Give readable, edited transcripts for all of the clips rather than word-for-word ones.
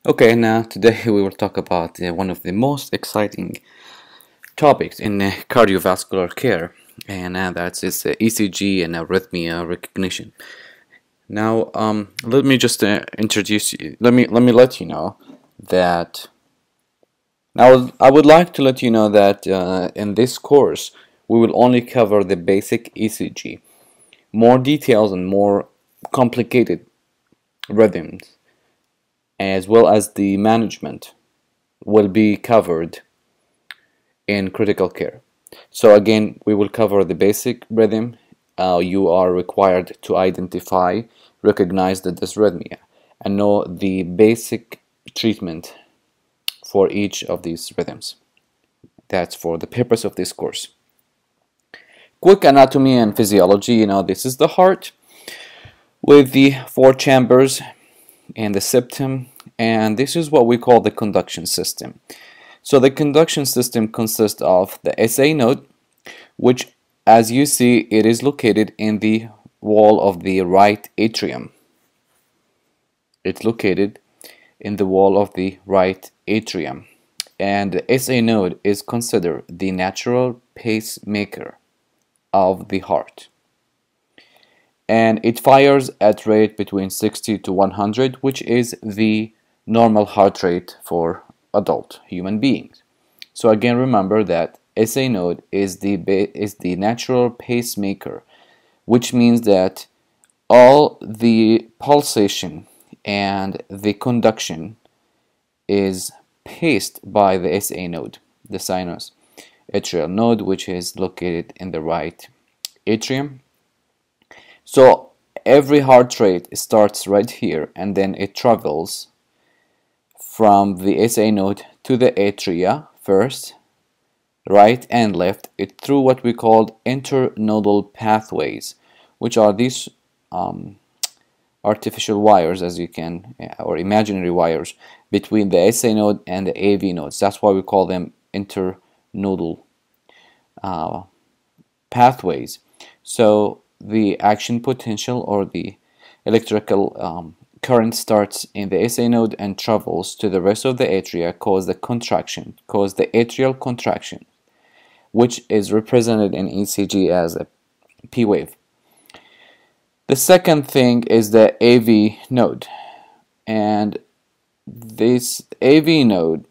Okay, now today we will talk about one of the most exciting topics in cardiovascular care, and that is ECG and arrhythmia recognition. Now, let me just introduce you. Let me let you know that. Now, I would like to let you know that in this course we will only cover the basic ECG. More details and more complicated rhythms, as well as the management, will be covered in critical care. So again, we will cover the basic rhythm. You are required to identify, recognize the dysrhythmia, and know the basic treatment for each of these rhythms. That's for the purpose of this course. Quick anatomy and physiology. This is the heart with the 4 chambers and the septum, and this is what we call the conduction system. So the conduction system consists of the SA node, which, as you see, it is located in the wall of the right atrium. It's located in the wall of the right atrium, and the SA node is considered the natural pacemaker of the heart, and it fires at rate between 60 to 100, which is the normal heart rate for adult human beings. So again, remember that SA node is the natural pacemaker, which means that all the pulsation and the conduction is paced by the SA node, the sinus atrial node, which is located in the right atrium. So every heart rate starts right here, and then it travels from the SA node to the atria first, right and left, it through what we call internodal pathways, which are these artificial wires, as you can, or imaginary wires, between the SA node and the AV nodes. That's why we call them internodal pathways. So the action potential, or the electrical current, starts in the SA node and travels to the rest of the atria, cause the atrial contraction, which is represented in ECG as a P wave. The second thing is the AV node, and this AV node,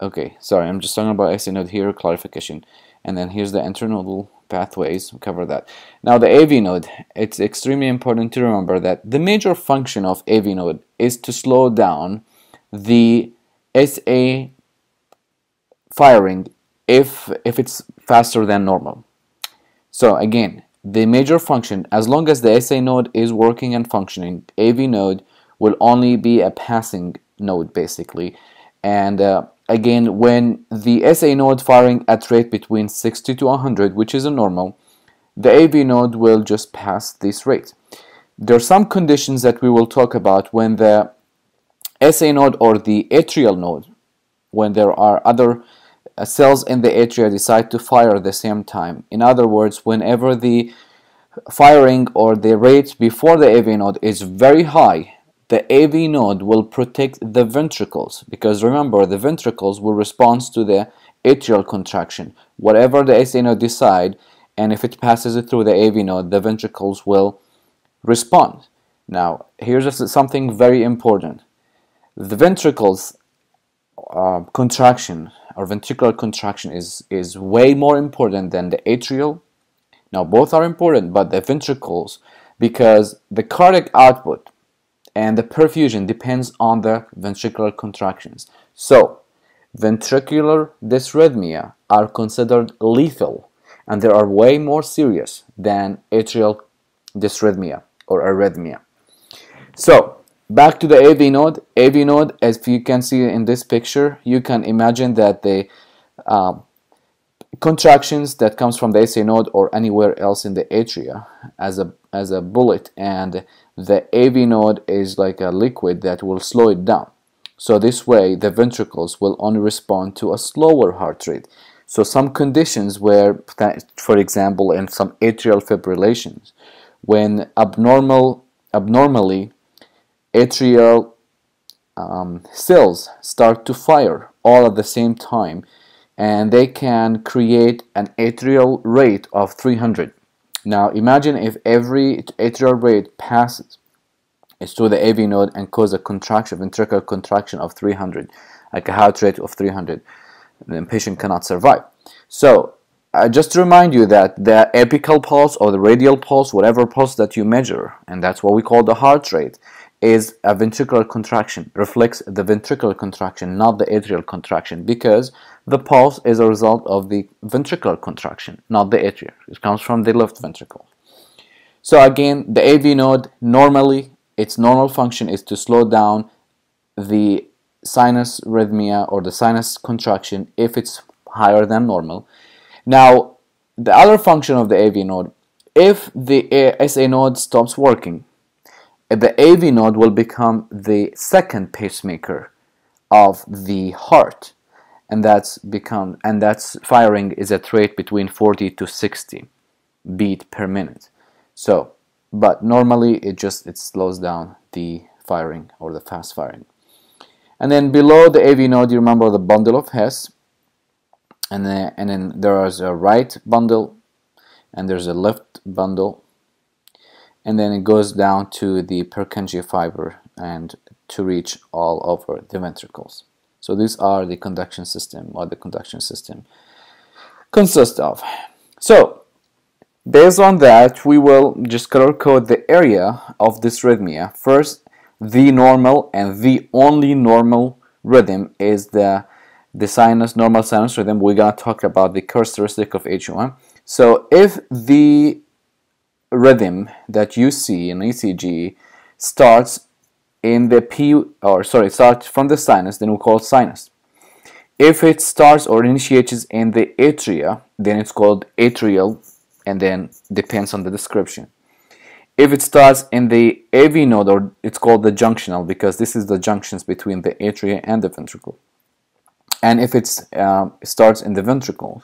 okay, sorry, I'm just talking about SA node here, clarification, and then here's the internodal pathways, we'll cover that. Now the AV node, it's extremely important to remember that the major function of AV node is to slow down the SA firing if it's faster than normal. So again, the major function, as long as the SA node is working and functioning, AV node will only be a passing node basically. And again, when the SA node firing at rate between 60 to 100, which is a normal, the AV node will just pass this rate. There are some conditions that we will talk about when the SA node or the atrial node, when there are other cells in the atria decide to fire at the same time. In other words, whenever the firing or the rate before the AV node is very high, the AV node will protect the ventricles, because remember, the ventricles will respond to the atrial contraction. Whatever the SA node decide, and if it passes it through the AV node, the ventricles will respond. Now, here's just something very important. The ventricles contraction, or ventricular contraction, is way more important than the atrial. Now, both are important, but the ventricles, because the cardiac output and the perfusion depends on the ventricular contractions. So, ventricular dysrhythmia are considered lethal, and they are way more serious than atrial dysrhythmia or arrhythmia. So, back to the AV node. AV node, as you can see in this picture, you can imagine that the contractions that comes from the SA node or anywhere else in the atria as a bullet, and the AV node is like a liquid that will slow it down. So this way the ventricles will only respond to a slower heart rate. So some conditions where, for example, in some atrial fibrillations, when abnormally atrial cells start to fire all at the same time, and they can create an atrial rate of 300. Now imagine if every atrial rate passes through the AV node and cause a contraction, ventricular contraction of 300, like a heart rate of 300, the patient cannot survive. So just to remind you that the apical pulse or the radial pulse, whatever pulse that you measure, and that's what we call the heart rate, is a ventricular contraction, reflects the ventricular contraction, not the atrial contraction, because the pulse is a result of the ventricular contraction, not the atrial. It comes from the left ventricle. So again, the AV node, normally, its normal function is to slow down the sinus arrhythmia or the sinus contraction if it's higher than normal. Now, the other function of the AV node, if the SA node stops working, the AV node will become the second pacemaker of the heart, and that's firing is at rate between 40 to 60 beat per minute. So, but normally it slows down the firing or the fast firing. And then below the AV node, you remember the bundle of Hess, and then there is a right bundle and there's a left bundle, and then it goes down to the Purkinje fiber and to reach all over the ventricles. So these are the conduction system, what the conduction system consists of. So based on that, we will just color code the area of this arrhythmia. First, the normal and the only normal rhythm is the normal sinus rhythm. We're going to talk about the characteristic of each one. So if the rhythm that you see in ECG starts in the starts from the sinus, then we call it sinus. If it starts or initiates in the atria, then it's called atrial, and then depends on the description. If it starts in the AV node, or it's called the junctional, because this is the junctions between the atria and the ventricle. And if it starts in the ventricle,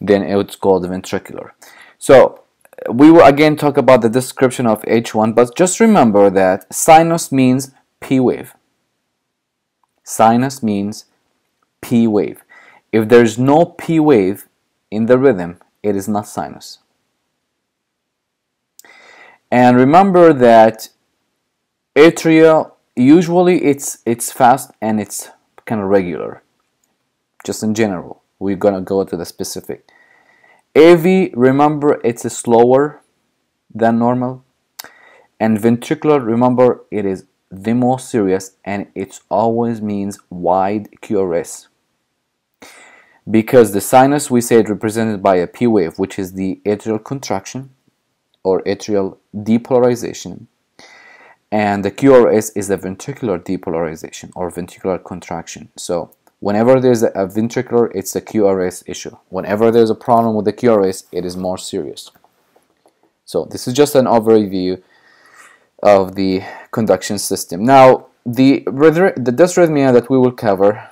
then it's called the ventricular. So we will again talk about the description of H1, but just remember that sinus means P wave. Sinus means P wave. If there's no P wave in the rhythm, it is not sinus. And remember that atria, usually it's fast and it's kind of regular. Just in general, we're gonna go to the specific. AV, remember, it's slower than normal. And ventricular, remember, it is the most serious, and it always means wide QRS. Because the sinus, we say, it represented by a P wave, which is the atrial contraction or atrial depolarization. And the QRS is the ventricular depolarization or ventricular contraction. So whenever there's a ventricular, it's a QRS issue. Whenever there's a problem with the QRS, it is more serious. So this is just an overview of the conduction system. Now, the dysrhythmia that we will cover,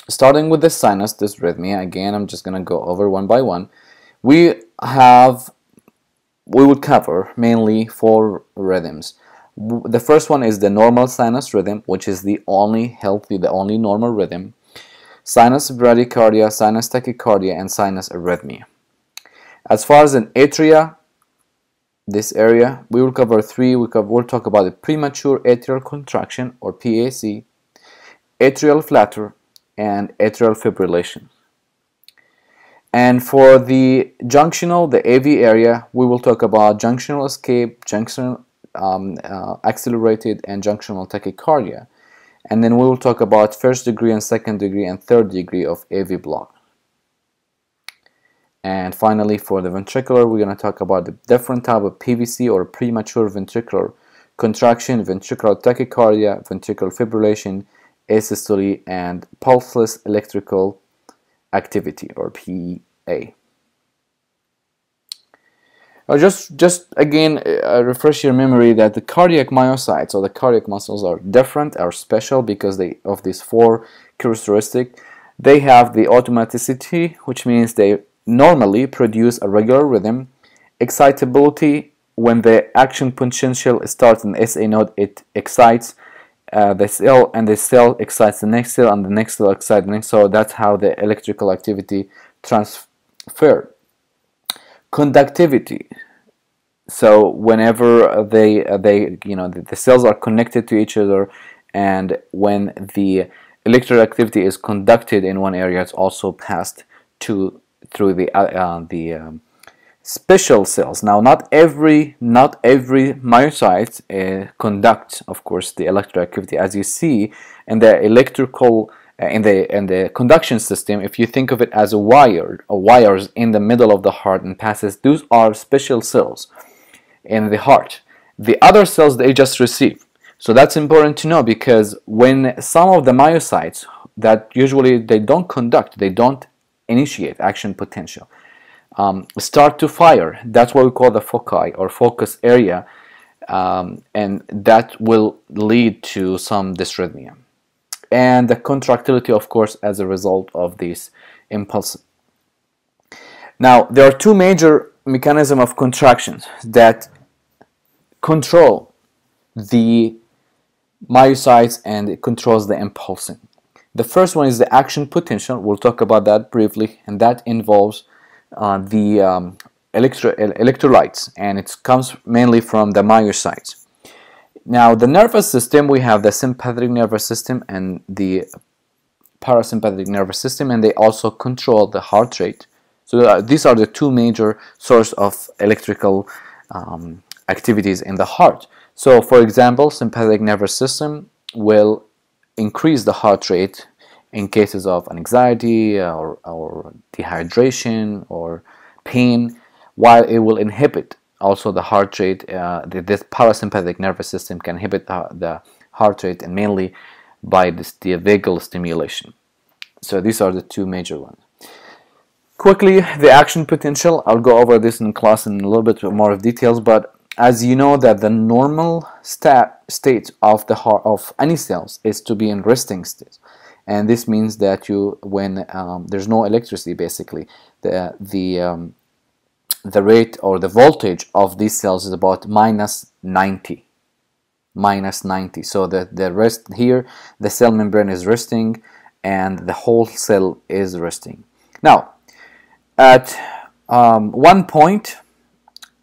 starting with the sinus dysrhythmia, again, I'm just going to go over one by one. We will cover mainly 4 rhythms. The first one is the normal sinus rhythm, which is the only healthy, the only normal rhythm. Sinus bradycardia, sinus tachycardia, and sinus arrhythmia. As far as an atria, this area, we will cover 3. We'll talk about the premature atrial contraction, or PAC, atrial flutter, and atrial fibrillation. And for the junctional, the AV area, we will talk about junctional escape, junctional accelerated, and junctional tachycardia. And then we will talk about first degree and second degree and third degree of AV block. And finally, for the ventricular, we're going to talk about the different type of PVC, or premature ventricular contraction, ventricular tachycardia, ventricular fibrillation, asystole, and pulseless electrical activity, or PA. Just again, refresh your memory that the cardiac myocytes, or the cardiac muscles, are different, are special because of these 4 characteristics. They have the automaticity, which means they normally produce a regular rhythm, excitability, when the action potential starts in the SA node, it excites the cell, and the cell excites the next cell, and the next cell excites the next. So that's how the electrical activity transfer. Conductivity. So whenever the cells are connected to each other, and when the electrical activity is conducted in one area, it's also passed through the special cells. Now, not every myocyte conducts, of course, the electrical activity, as you see in the electrical in the conduction system. If you think of it as a wires in the middle of the heart and passes, those are special cells in the heart. The other cells, they just receive. So that's important to know, because when some of the myocytes that usually they don't conduct, they don't initiate action potential, start to fire, that's what we call the foci or focus area, and that will lead to some dysrhythmia and the contractility, of course, as a result of these impulses. Now, there are two major mechanisms of contractions that control the myocytes, and it controls the impulsing. The first one is the action potential. We'll talk about that briefly, and that involves the electrolytes, and it comes mainly from the myocytes. Now, the nervous system, we have the sympathetic nervous system and the parasympathetic nervous system, and they also control the heart rate. So these are the two major sources of electrical activities in the heart. So, for example, sympathetic nervous system will increase the heart rate in cases of anxiety or dehydration or pain, while it will inhibit also the heart rate. This parasympathetic nervous system can inhibit the heart rate, and mainly by the vagal stimulation. So these are the two major ones. Quickly, the action potential, I'll go over this in class in a little bit more of details, but as you know that the normal state of the heart of any cells is to be in resting state, and this means that when there's no electricity, basically the rate or the voltage of these cells is about minus 90. So the rest here, the cell membrane is resting and the whole cell is resting. Now, at one point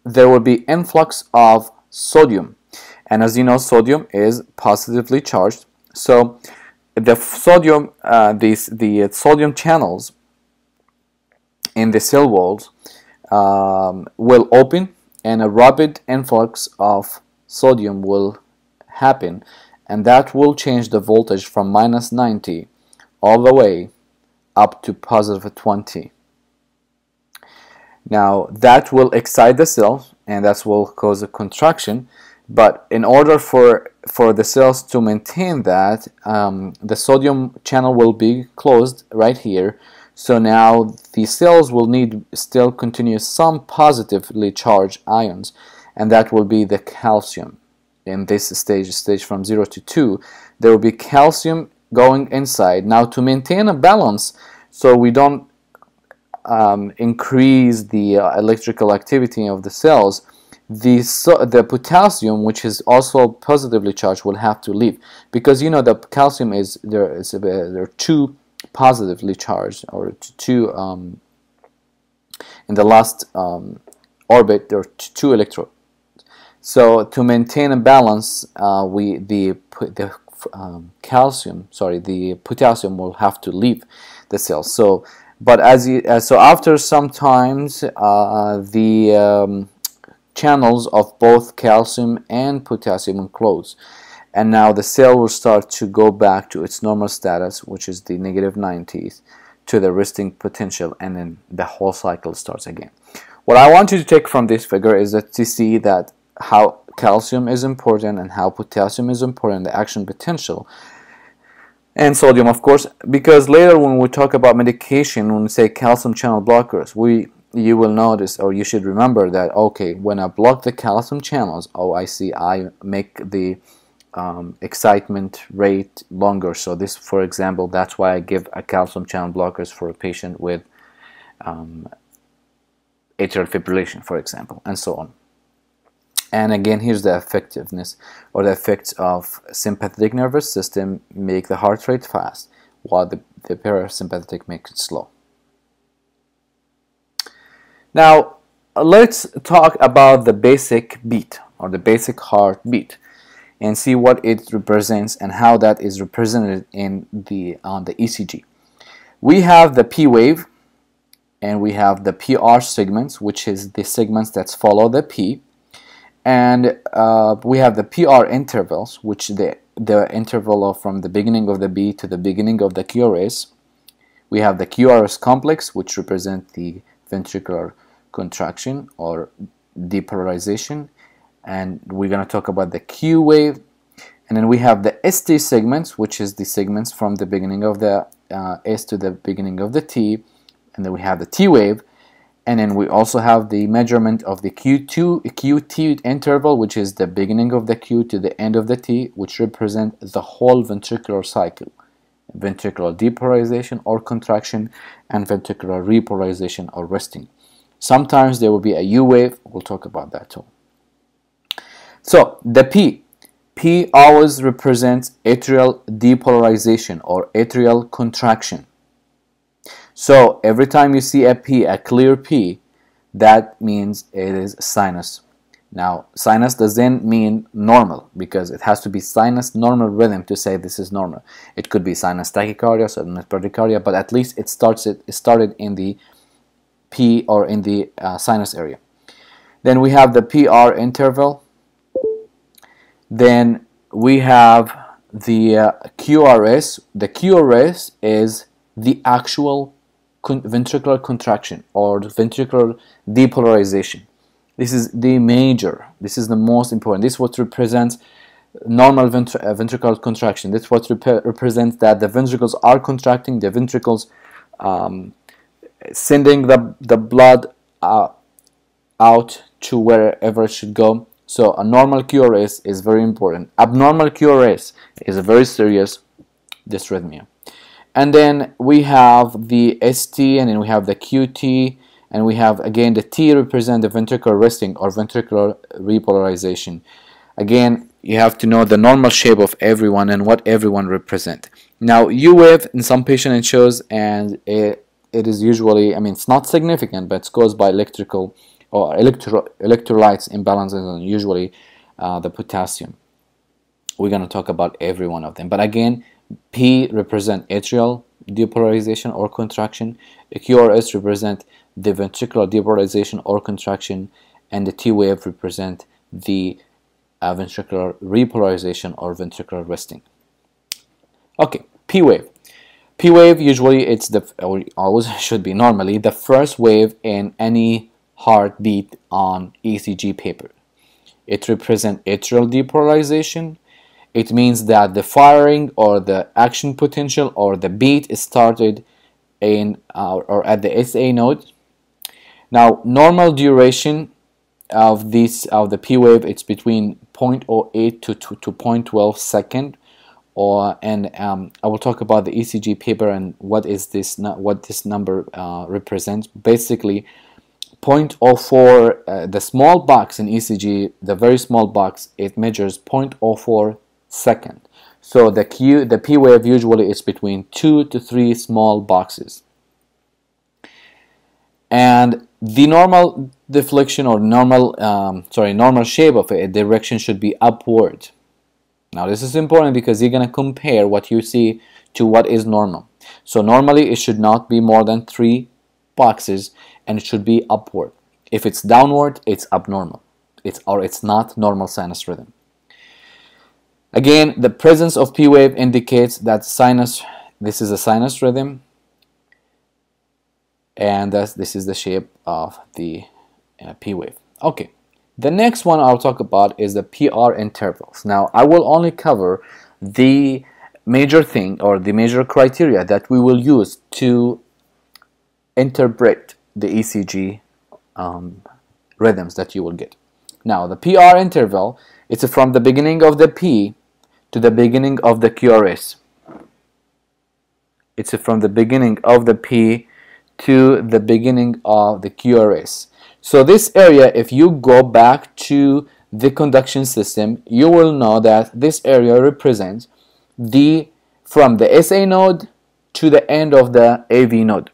there will be influx of sodium, and as you know, sodium is positively charged. So the sodium, the sodium channels in the cell walls will open, and a rapid influx of sodium will happen, and that will change the voltage from minus 90 all the way up to positive 20. Now, that will excite the cells, and that will cause a contraction. But in order for the cells to maintain that, the sodium channel will be closed right here. So now the cells will need still continue some positively charged ions, and that will be the calcium. In this stage from 0 to 2, there will be calcium going inside. Now, to maintain a balance, so we don't increase the electrical activity of the cells, the potassium, which is also positively charged, will have to leave, because you know the calcium there are two positively charged, or two in the last orbit there are two electrons. So to maintain a balance, the potassium will have to leave the cell. So, but so after some times, the channels of both calcium and potassium will close, and now the cell will start to go back to its normal status, which is the negative 90s, to the resting potential, and then the whole cycle starts again. What I want you to take from this figure is that to see that how calcium is important and how potassium is important, the action potential, and sodium, of course, because later when we talk about medication, when we say calcium channel blockers, you will notice, or you should remember that, okay, when I block the calcium channels, I see I make the excitement rate longer. So this, for example, that's why I give a calcium channel blockers for a patient with atrial fibrillation, for example, and so on. And again, here's the effectiveness or the effects of sympathetic nervous system make the heart rate fast, while the parasympathetic makes it slow. Now, let's talk about the basic beat or the basic heartbeat and see what it represents and how that is represented in on the ECG. We have the P wave and we have the PR segments, which is the segments that follow the P, and we have the PR intervals, which the interval from the beginning of the B to the beginning of the QRS. We have the QRS complex, which represent the ventricular contraction or depolarization, and we're going to talk about the Q wave. And then we have the ST segments, which is the segments from the beginning of the S to the beginning of the T, and then we have the T wave, and then we also have the measurement of the QT interval, which is the beginning of the Q to the end of the T, which represent the whole ventricular cycle: ventricular depolarization or contraction and ventricular repolarization or resting. Sometimes there will be a U wave. We'll talk about that too. So the P always represents atrial depolarization or atrial contraction. So every time you see a P, a clear P, that means it is sinus. Now, sinus doesn't mean normal because it has to be sinus normal rhythm to say this is normal. It could be sinus tachycardia, sinus bradycardia, but at least it started in the P or in the sinus area. Then we have the PR interval. Then we have the QRS. The QRS is the actual ventricular contraction or ventricular depolarization. This is the major. This is the most important. This is what represents normal ventricular contraction. This is what represents that the ventricles are contracting. The ventricles sending the blood out to wherever it should go. So a normal QRS is very important. Abnormal QRS is a very serious dysrhythmia. And then we have the ST, and then we have the QT, and we have again the T represent the ventricular resting or ventricular repolarization. Again, you have to know the normal shape of everyone and what everyone represent. Now U wave in some patient it shows, and it is usually, I mean, it's not significant, but it's caused by electrical or electrolytes imbalances, and usually the potassium. We're going to talk about every one of them, but again, P represent atrial depolarization or contraction, the QRS represent the ventricular depolarization or contraction, and the T wave represent the ventricular repolarization or ventricular resting. Okay, P wave. P wave usually it's or always should be normally the first wave in any heartbeat on ECG paper. It represents atrial depolarization. It means that the firing or the action potential or the beat is started in or at the SA node. Now, normal duration of the P wave, it's between 0.08 to 0.12 second. I will talk about the ECG paper and what this number represents. Basically, 0.04, the small box in ECG, the very small box, it measures 0.04 second. So the P wave usually is between 2 to 3 small boxes. And the normal deflection or normal shape of a direction should be upward. Now this is important because you're going to compare what you see to what is normal. So normally it should not be more than 3 boxes, and it should be upward. If it's downward, it's abnormal. It's not normal sinus rhythm. Again, the presence of P wave indicates that this is a sinus rhythm, and this is the shape of the P wave. Okay, the next one I'll talk about is the PR intervals. Now, I will only cover the major thing or the major criteria that we will use to interpret the ECG rhythms that you will get. Now, the PR interval, it's from the beginning of the P to the beginning of the QRS. It's from the beginning of the P to the beginning of the QRS. So this area, if you go back to the conduction system, you will know that this area represents from the SA node to the end of the AV node,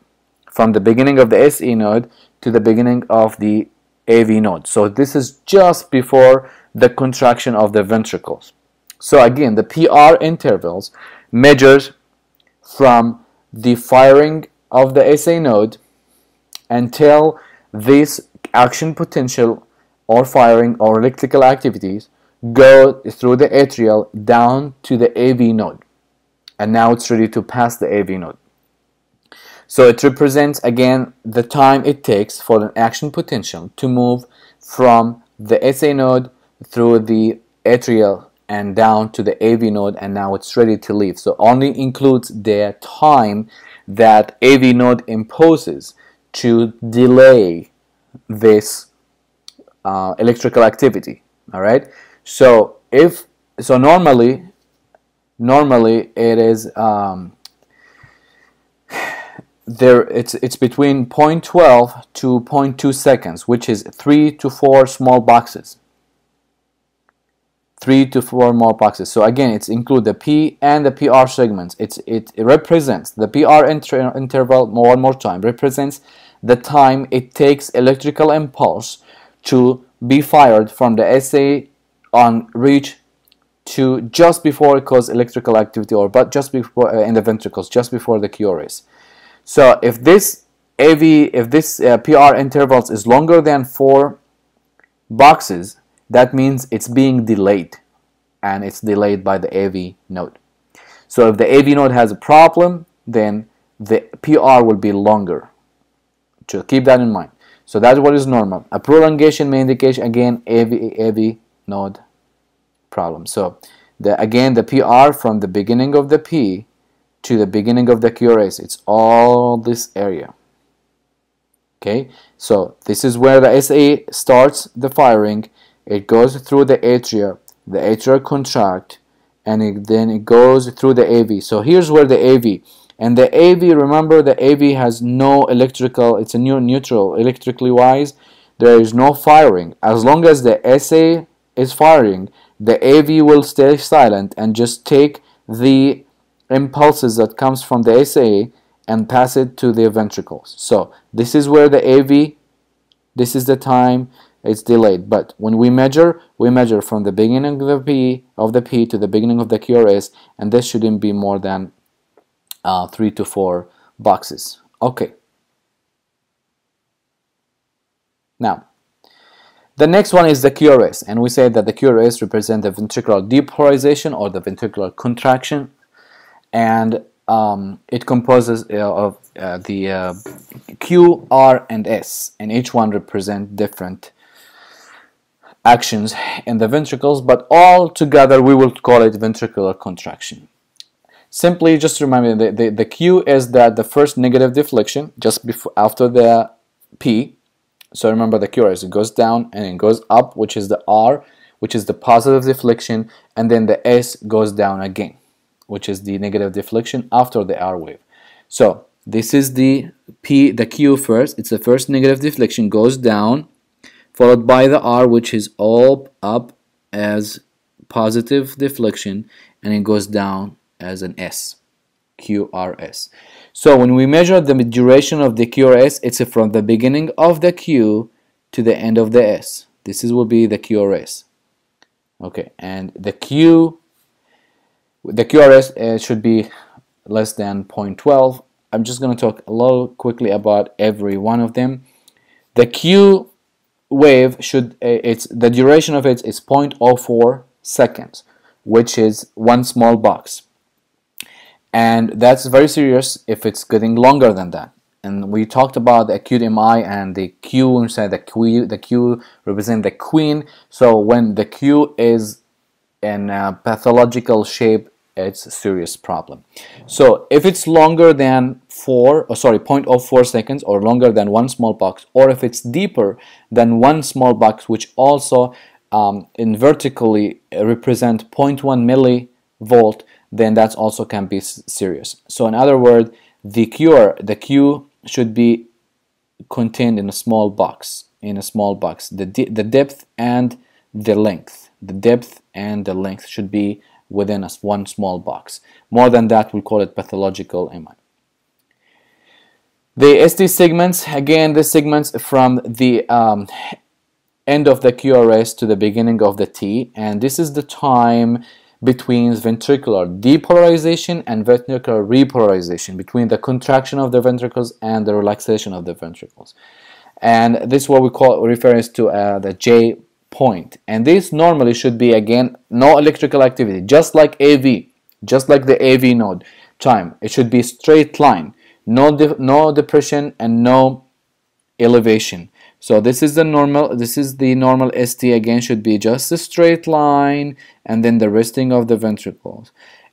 from the beginning of the SE node to the beginning of the AV node. So this is just before the contraction of the ventricles. So again, the PR intervals measures from the firing of the SA node until this action potential or firing or electrical activities go through the atrial down to the AV node, and now it's ready to pass the AV node. So it represents again the time it takes for an action potential to move from the SA node through the atrial and down to the AV node, and now it's ready to leave. So only includes the time that AV node imposes to delay this electrical activity. All right. So normally it is it's between 0.12 to 0.2 seconds, which is 3 to 4 small boxes. 3 to 4 more boxes. So again, it's include the P and the PR segments. It represents the PR interval, one more time, represents the time it takes electrical impulse to be fired from the SA on reach to just before it causes electrical activity, or but just before in the ventricles, just before the QRS. So if this PR intervals is longer than 4 boxes, that means it's being delayed, and it's delayed by the AV node. So if the AV node has a problem, then the PR will be longer. So keep that in mind. So that's what is normal. A prolongation may indicate again AV node problem. So again the PR from the beginning of the P to the beginning of the QRS, it's all this area. Okay, so this is where the SA starts the firing. It goes through the atria contract, and then it goes through the AV. So here's where the AV, and the AV, remember the AV has no electrical, it's a neutral electrically wise, there is no firing. As long as the SA is firing, the AV will stay silent and just take the impulses that comes from the SA and pass it to the ventricles. So this is where the AV, this is the time it's delayed. But when we measure from the beginning of the P to the beginning of the QRS, and this shouldn't be more than 3 to 4 boxes. Okay. Now, the next one is the QRS, and we say that the QRS represents the ventricular depolarization or the ventricular contraction, and it composes of the Q, R, and S, and each one represent different actions in the ventricles, but all together we will call it ventricular contraction. Simply just remember the Q is that the first negative deflection just before after the P. So remember the QRS, it goes down and it goes up, which is the R, which is the positive deflection, and then the S goes down again, which is the negative deflection after the R wave. So this is the Q first. It's the first negative deflection, goes down, followed by the R, which is all up as positive deflection, and it goes down as an S, QRS. So when we measure the duration of the QRS, it's from the beginning of the Q to the end of the S. This will be the QRS. Okay, and the QRS should be less than 0.12. I'm just going to talk a little quickly about every one of them. The Q wave should the duration of it is 0.04 seconds, which is one small box, and that's very serious if it's getting longer than that. And we talked about the acute MI and the Q inside the Q represent the queen. So when the Q is in a pathological shape, it's a serious problem. So if it's longer than 0.04 seconds or longer than one small box, or if it's deeper than one small box, which also in vertically represent 0.1 millivolt, then that also can be serious. So in other words, the Q should be contained in a small box. The depth and the length, the depth and the length should be within one small box. More than that, we call it pathological MI. The ST segments, again, the segments from the end of the QRS to the beginning of the T, and this is the time between ventricular depolarization and ventricular repolarization, between the contraction of the ventricles and the relaxation of the ventricles. And this is what we call reference to the J point. And this normally should be, again, no electrical activity, just like AV, just like the AV node time. It should be straight line, no depression and no elevation. So this is the normal ST, again, should be just a straight line and then the resting of the ventricles.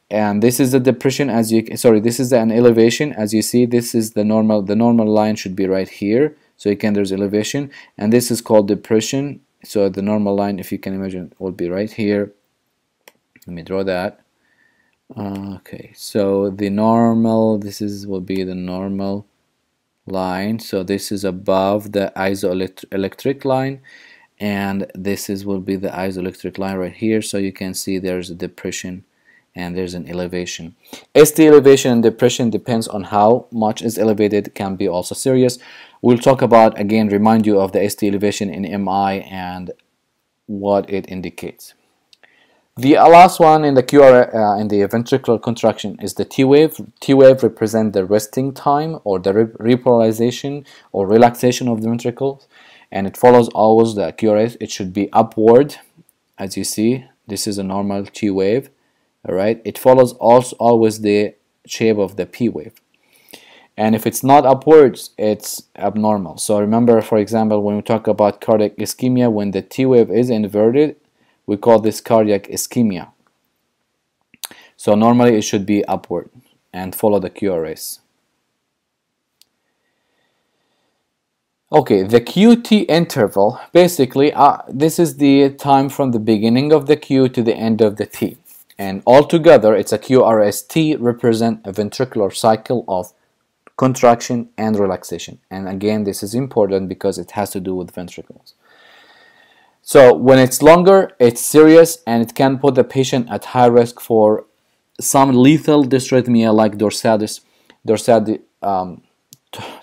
And this is the depression, this is an elevation. As you see, this is the normal line should be right here. So again, there's elevation, and this is called depression. So the normal line, if you can imagine, will be right here. Let me draw that. Okay, so the normal, will be the normal line. So this is above the isoelectric line, and this will be the isoelectric line right here. So you can see there's a depression and there's an elevation. ST elevation and depression depends on how much is elevated, can be also serious. We'll talk about, again, remind you of the ST elevation in MI and what it indicates. The last one in the in the ventricular contraction is the T wave. T wave represents the resting time or the repolarization or relaxation of the ventricles, and it follows always the QRS. It should be upward, as you see. This is a normal T wave. All right. It follows also always the shape of the P wave. And if it's not upwards, it's abnormal. So remember, for example, when we talk about cardiac ischemia, when the T wave is inverted, we call this cardiac ischemia. So normally it should be upward and follow the QRS. Okay, the QT interval, basically, this is the time from the beginning of the Q to the end of the T. And altogether, it's a QRST, represent a ventricular cycle of contraction and relaxation. And again, this is important because it has to do with ventricles. So when it's longer, it's serious, and it can put the patient at high risk for some lethal dysrhythmia like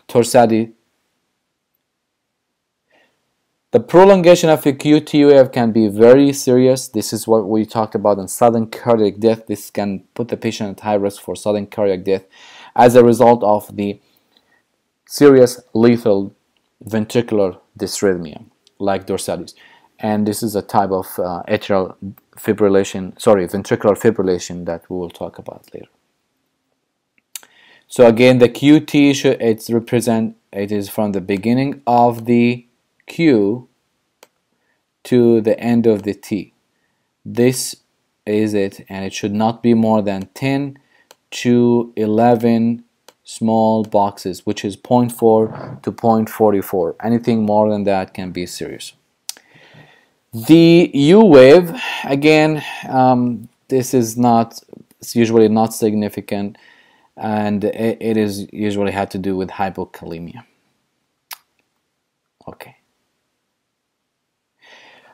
torsadi. The prolongation of a QT wave can be very serious. This is what we talked about in sudden cardiac death. This can put the patient at high risk for sudden cardiac death as a result of the serious lethal ventricular dysrhythmia like dorsades. And this is a type of ventricular fibrillation that we will talk about later. So again, the QT it is from the beginning of the Q to the end of the T. This is it, and it should not be more than 10 to 11 small boxes, which is 0.4 to 0.44. Anything more than that can be serious. The U wave, again, this is it's usually not significant, and it is usually had to do with hypokalemia. Okay.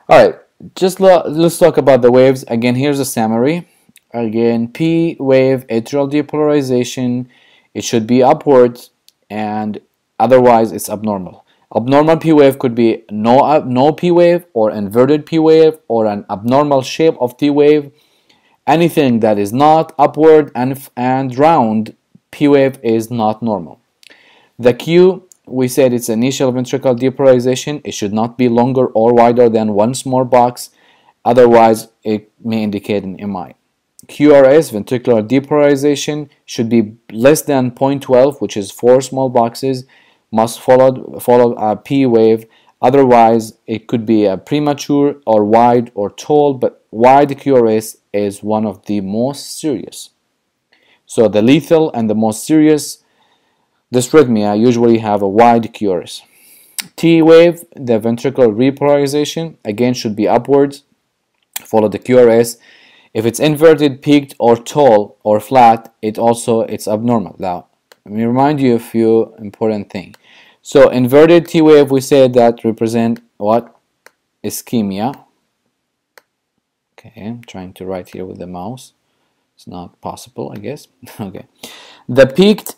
All right, let's talk about the waves. Again, here's a summary. Again, P wave, atrial depolarization, it should be upwards, and otherwise it's abnormal. Abnormal P wave could be no P wave, or inverted P wave, or an abnormal shape of T wave. Anything that is not upward and round P wave is not normal. The Q, we said it's initial ventricular depolarization. It should not be longer or wider than one small box, otherwise it may indicate an MI. QRS, ventricular depolarization, should be less than 0.12, which is 4 small boxes, must follow a P wave, otherwise it could be a premature or wide or tall, but wide QRS is one of the most serious. So the lethal and the most serious dysrhythmia usually have a wide QRS. T wave, the ventricular repolarization, again should be upwards, follow the QRS. If it's inverted, peaked, or tall or flat, it's abnormal. Now, let me remind you a few important things. So inverted T wave, we said that represent what? Ischemia. Okay, I'm trying to write here with the mouse. It's not possible, I guess. Okay, the peaked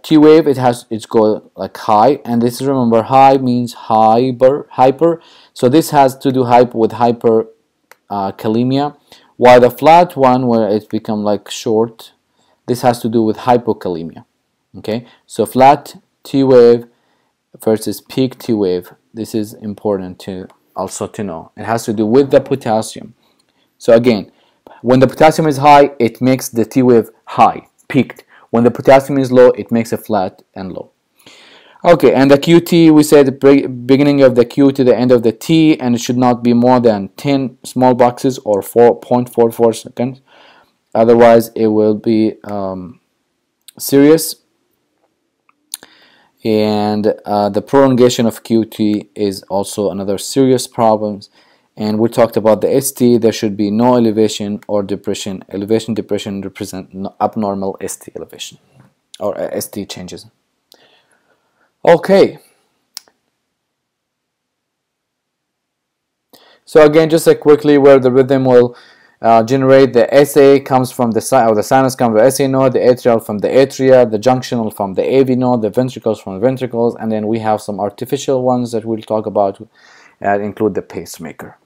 T wave, it's go like high, and this, remember, high means hyper. So this has to do with hyper kalemia, while the flat one, where it's become like short, this has to do with hypokalemia. Okay, so flat T wave versus peak T wave. This is important to also to know. It has to do with the potassium. So again, when the potassium is high, it makes the T wave high, peaked. When the potassium is low, it makes it flat and low. Okay, and the QT, we said the beginning of the Q to the end of the T, and it should not be more than 10 small boxes or 4.44 seconds. Otherwise, it will be serious. And the prolongation of QT is also another serious problem. And we talked about the ST. There should be no elevation or depression. Elevation, depression represent abnormal ST elevation or ST changes. Okay. So again, just quickly, where the rhythm will generate, the SA comes from the sinus comes from the SA node, the atrial from the atria, the junctional from the AV node, the ventricles from the ventricles, and then we have some artificial ones that we'll talk about that include the pacemaker.